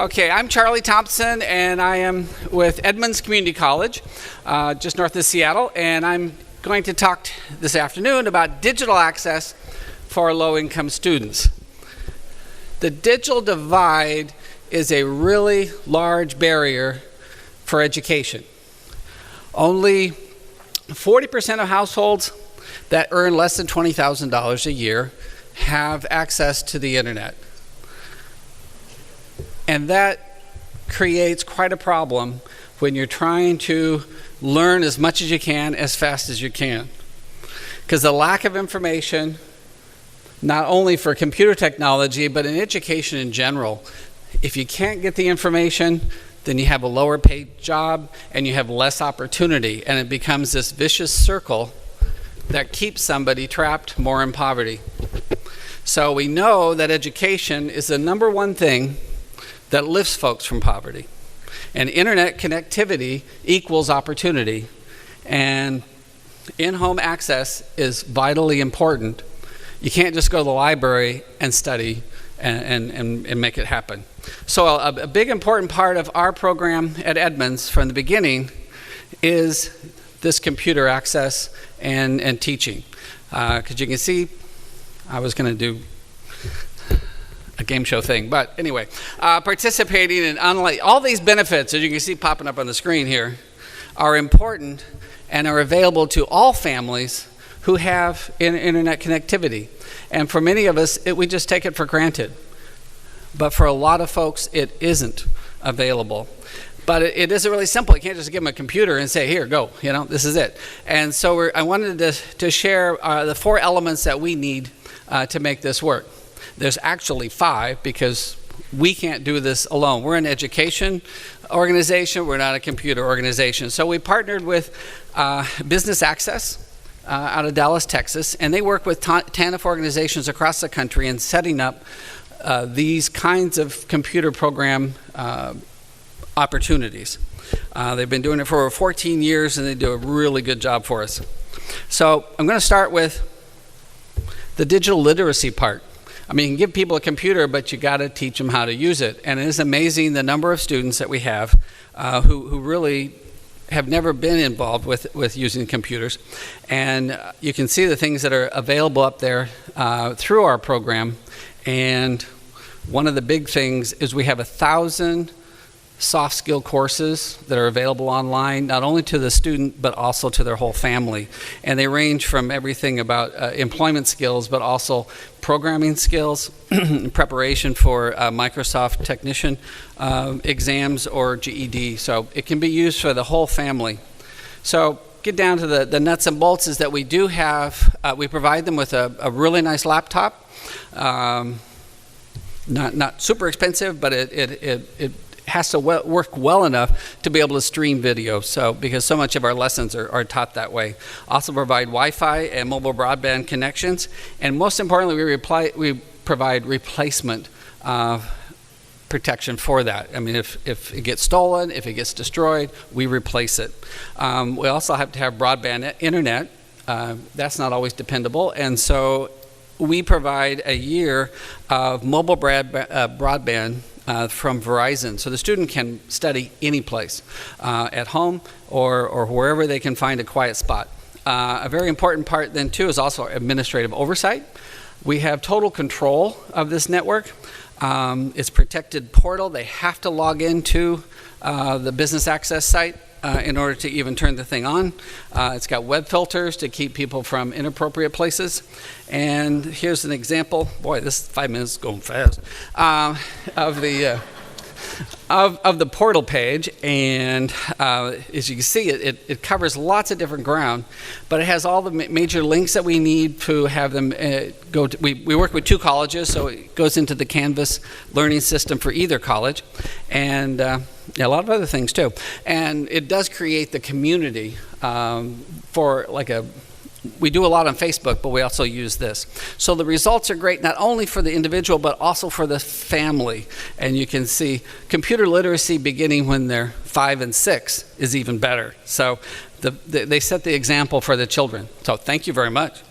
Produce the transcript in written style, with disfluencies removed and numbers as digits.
Okay, I'm Charlie Thompson, and I am with Edmonds Community College, just north of Seattle, and I'm going to talk this afternoon about digital access for low-income students. The digital divide is a really large barrier for education. Only 40% of households that earn less than $20,000 a year have access to the internet. And that creates quite a problem when you're trying to learn as much as you can, as fast as you can. Because the lack of information, not only for computer technology, but in education in general, if you can't get the information, then you have a lower paid job and you have less opportunity. And it becomes this vicious circle that keeps somebody trapped more in poverty. So we know that education is the number one thing that lifts folks from poverty. And internet connectivity equals opportunity. And in-home access is vitally important. You can't just go to the library and study and make it happen. So a big important part of our program at Edmonds from the beginning is this computer access and teaching. Because you can see, I was going to do a game show thing, but anyway, participating in all these benefits, as you can see popping up on the screen here, are important and are available to all families who have internet connectivity. And for many of us, we just take it for granted. But for a lot of folks, it isn't available. But it isn't really simple. You can't just give them a computer and say, here, go, this is it. And so I wanted to share the 4 elements that we need to make this work. There's actually 5 because we can't do this alone. We're an education organization. We're not a computer organization. So we partnered with Business Access out of Dallas, Texas, and they work with TANF organizations across the country in setting up these kinds of computer program opportunities. They've been doing it for over 14 years, and they do a really good job for us. So I'm going to start with the digital literacy part. I mean, you can give people a computer, but you got to teach them how to use it. And it is amazing the number of students that we have who really have never been involved with using computers. And you can see the things that are available up there through our program. And one of the big things is we have 1,000 soft skill courses that are available online, not only to the student, but also to their whole family. And they range from everything about employment skills, but also programming skills, preparation for Microsoft technician exams or GED. So it can be used for the whole family. So get down to the nuts and bolts is that we do have, we provide them with a really nice laptop. Not super expensive, but it has to work well enough to be able to stream video, because so much of our lessons are taught that way. Also provide Wi-Fi and mobile broadband connections, and most importantly, we provide replacement protection for that. I mean, if it gets stolen, if it gets destroyed, we replace it. We also have to have broadband internet. That's not always dependable, and so we provide a year of mobile broadband from Verizon, so the student can study any place, at home or wherever they can find a quiet spot. A very important part then too is also administrative oversight. We have total control of this network. It's protected portal. They have to log into the Business Access site in order to even turn the thing on. It's got web filters to keep people from inappropriate places. And here's an example. Boy, this 5 minutes is going fast. Of the portal page, and as you can see, it covers lots of different ground, but it has all the major links that we need to have them go to. We work with 2 colleges, so it goes into the Canvas learning system for either college, and a lot of other things too. And it does create the community for we do a lot on Facebook, but we also use this. So the results are great, not only for the individual, but also for the family. And you can see computer literacy beginning when they're 5 and 6 is even better. So they set the example for the children. So thank you very much.